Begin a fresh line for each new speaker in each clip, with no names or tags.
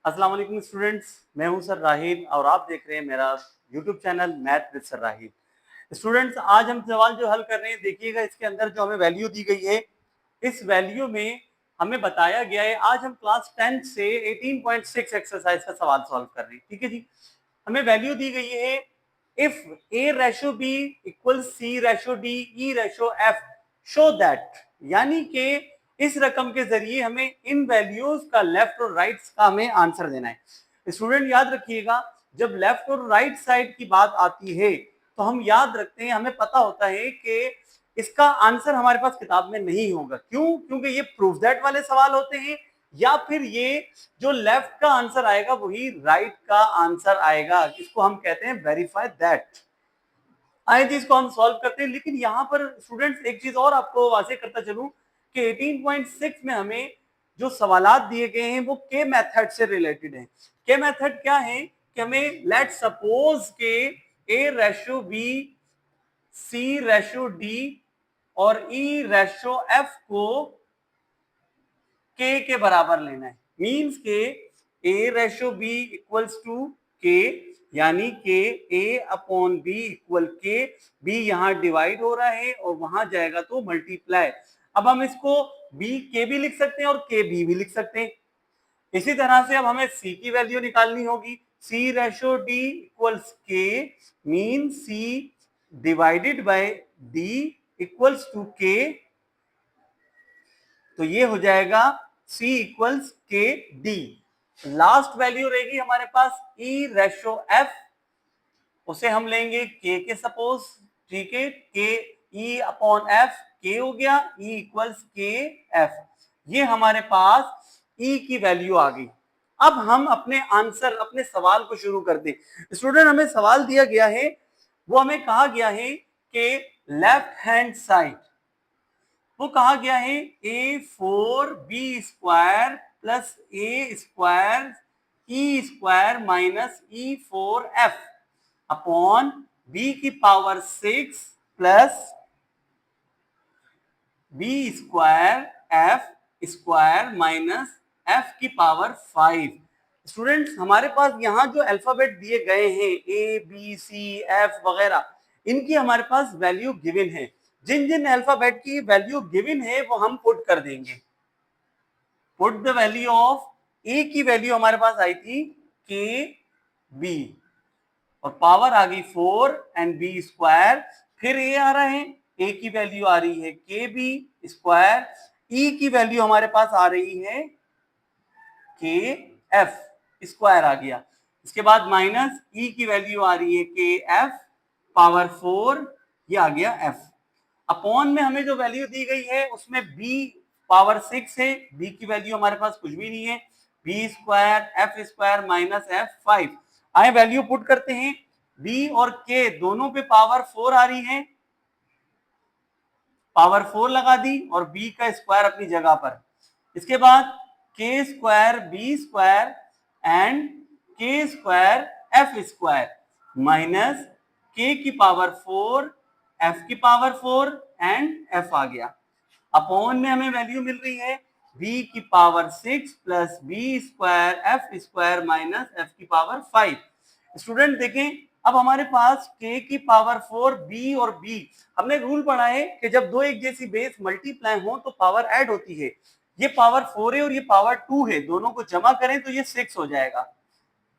अस्सलाम वालेकुम स्टूडेंट्स, मैं हूं सर राहिल और आप देख रहे हैं मेरा YouTube channel math with sir Rahil. Students, आज हम सवाल जो हल कर रहे हैं, देखिएगा इसके अंदर जो हमें वैल्यू दी गई है, इस वैल्यू में हमें बताया गया है। आज हम क्लास 10 से 18.6 एक्सरसाइज का सवाल सॉल्व कर रहे हैं। ठीक है जी। हमें वैल्यू दी गई है if a ratio b equal c ratio d e ratio f show that, यानी कि इस रकम के जरिए हमें इन वैल्यूज का लेफ्ट और राइट का हमें आंसर देना है। स्टूडेंट याद रखिएगा, जब लेफ्ट और राइट साइड की बात आती है तो हम याद रखते हैं, हमें पता होता है कि इसका आंसर हमारे पास किताब में नहीं होगा। क्यों? क्योंकि ये प्रूफ दैट वाले सवाल होते हैं, या फिर ये जो लेफ्ट का आंसर आएगा वही राइट का आंसर आएगा। इसको हम कहते हैं वेरीफाई दैट। आए जी, इसको हम सॉल्व करते हैं। लेकिन यहाँ पर स्टूडेंट्स एक चीज और आपको वाजे करता चलूं कि 18.6 में हमें जो सवालात दिए गए हैं वो के मेथड से रिलेटेड है। के मेथड क्या है कि हमें लेट सपोज के ए रेशो बी, सी रेशो डी और ई रेशो एफ को के बराबर लेना है। मींस के ए रेशो बी इक्वल्स टू के, यानी के ए अपॉन बी इक्वल के। बी यहां डिवाइड हो रहा है और वहां जाएगा तो मल्टीप्लाई। अब हम इसको बी के भी लिख सकते हैं और के बी भी लिख सकते हैं। इसी तरह से अब हमें सी की वैल्यू निकालनी होगी। C ratio D equals K, mean C divided by D equals to K. तो ये हो जाएगा C equals K D. Last value रहेगी हमारे पास E रेशो F, उसे हम लेंगे K के सपोज। ठीक है, K E upon F, K हो गया E इक्वल्स के F। ये हमारे पास E की वैल्यू आ गई। अब हम अपने आंसर, अपने सवाल को शुरू कर दें। स्टूडेंट, हमें सवाल दिया गया है, वो हमें कहा गया है कि लेफ्ट हैंड साइड, वो कहा गया है a4b² plus a² e² minus e4f upon b की power 6 plus b² minus f की पावर 5। स्टूडेंट्स, हमारे पास यहाँ जो अल्फाबेट दिए गए हैं ए बी सी एफ वगैरह, इनकी हमारे पास वैल्यू गिवन है। जिन जिन अल्फाबेट की वैल्यू गिवन है वो हम पुट कर देंगे। पुट द वैल्यू ऑफ ए की वैल्यू हमारे पास आई थी के बी और पावर आ गई 4 एंड b²। फिर ए आ रहा है, ए की वैल्यू आ रही है के बी²। ई की वैल्यू हमारे पास आ रही है के एफ² आ गया। इसके बाद माइनस ई की वैल्यू आ रही है के एफ पावर 4, ये आ गया एफ। अपॉन में हमें जो वैल्यू दी गई है उसमें b पावर 6 है, b की वैल्यू हमारे पास कुछ भी नहीं है। b² f² minus f5। आए वैल्यू पुट करते हैं। b और k दोनों पे पावर 4 आ रही है, पावर 4 लगा दी और b का स्क्वायर अपनी जगह पर। इसके बाद k² b² and k² f² minus k की पावर 4 f की पावर 4 एंड f आ गया। अपॉन में हमें वैल्यू मिल रही है b की power 6 plus b² f² minus f की पावर 5। स्टूडेंट देखें, अब हमारे पास k की पावर 4 b और b, हमने रूल पढ़ा है कि जब दो एक जैसी बेस मल्टीप्लाई हो तो पावर ऐड होती है। ये पावर 4 है और ये पावर 2 है, दोनों को जमा करें तो ये 6 हो जाएगा।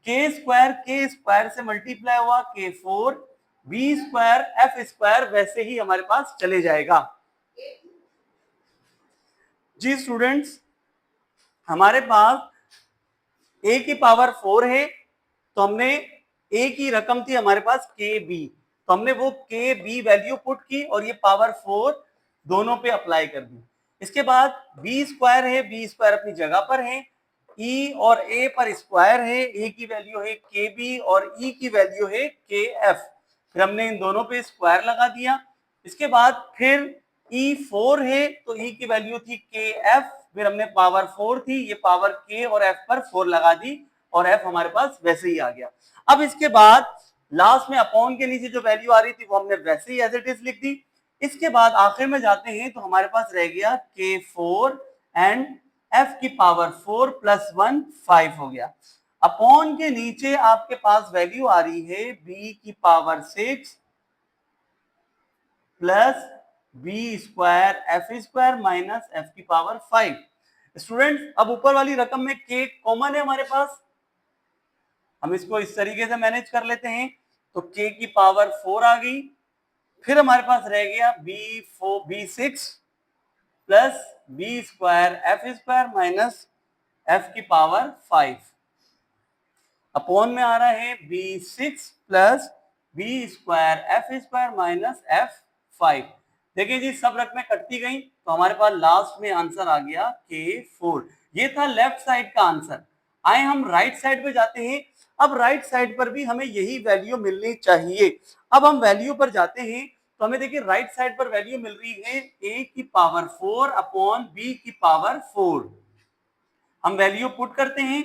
k² से मल्टीप्लाई हुआ k4, b² f² वैसे ही हमारे पास चले जाएगा। जी स्टूडेंट्स, हमारे पास a की पावर 4 है, तो हमने a की रकम थी हमारे पास kb, तो हमने वो kb वैल्यू पुट की और ये पावर 4 दोनों पे अप्लाई कर दी। इसके बाद b² है, b² अपनी जगह पर है, e और a पर स्क्वायर है, a की वैल्यू है kb और e की वैल्यू है kf। फिर हमने इन दोनों पे स्क्वायर लगा दिया। इसके बाद फिर e4 है, तो e की वैल्यू थी kf, फिर हमने पावर 4 थी, ये पावर k और f पर 4 लगा दी और f हमारे पास वैसे ही आ गया। अब इसके बाद लास्ट में अपॉन के नीचे जो वैल्यू आ रही थी वो हमने वैसे ही एज इट इज लिख दी। इसके बाद आखिर में जाते हैं तो हमारे पास रह गया k4 एंड f की पावर 4 प्लस 1 5 हो गया। अपॉन के नीचे आपके पास वैल्यू आ रही है b की power 6 plus B square F square minus F की पावर 5। स्टूडेंट अब ऊपर वाली रकम में k कॉमन है हमारे पास, हम इसको इस तरीके से मैनेज कर लेते हैं। तो k की पावर 4 आ गई, फिर हमारे पास रह गया b6 plus B square F square minus F की पावर 5 अपॉन में आ रहा है b6 plus B square F square minus f5। देखिए जी सब रकमें कटती गई तो हमारे पास लास्ट में आंसर आ गया k4। ये था लेफ्ट साइड का आंसर। आए हम राइट साइड पे जाते हैं। अब राइट साइड पर भी हमें यही वैल्यू मिलनी चाहिए। अब हम वैल्यू पर जाते हैं तो हमें देखिए राइट साइड पर वैल्यू मिल रही है a की पावर 4 अपॉन b की पावर 4। हम वैल्यू पुट करते हैं।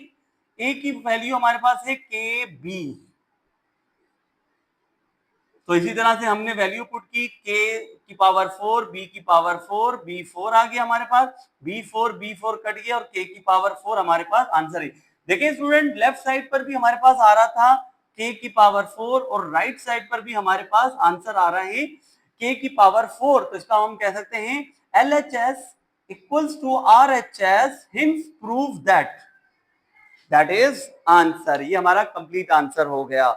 a की वैल्यू हमारे पास है kb, तो इसी तरह से हमने वैल्यू पुट की k की पावर 4 b की पावर 4 b4 आ गया हमारे पास, b4 कट गया और k की पावर 4 हमारे पास आंसर है। देखिए स्टूडेंट लेफ्ट साइड पर भी हमारे पास आ रहा था k की पावर 4 और राइट साइड पर भी हमारे पास आंसर आ रहा है k की पावर 4। तो इसका हम कह सकते हैं LHS equals to RHS, hence proved that is answer. ये हमारा कंप्लीट आंसर हो गया।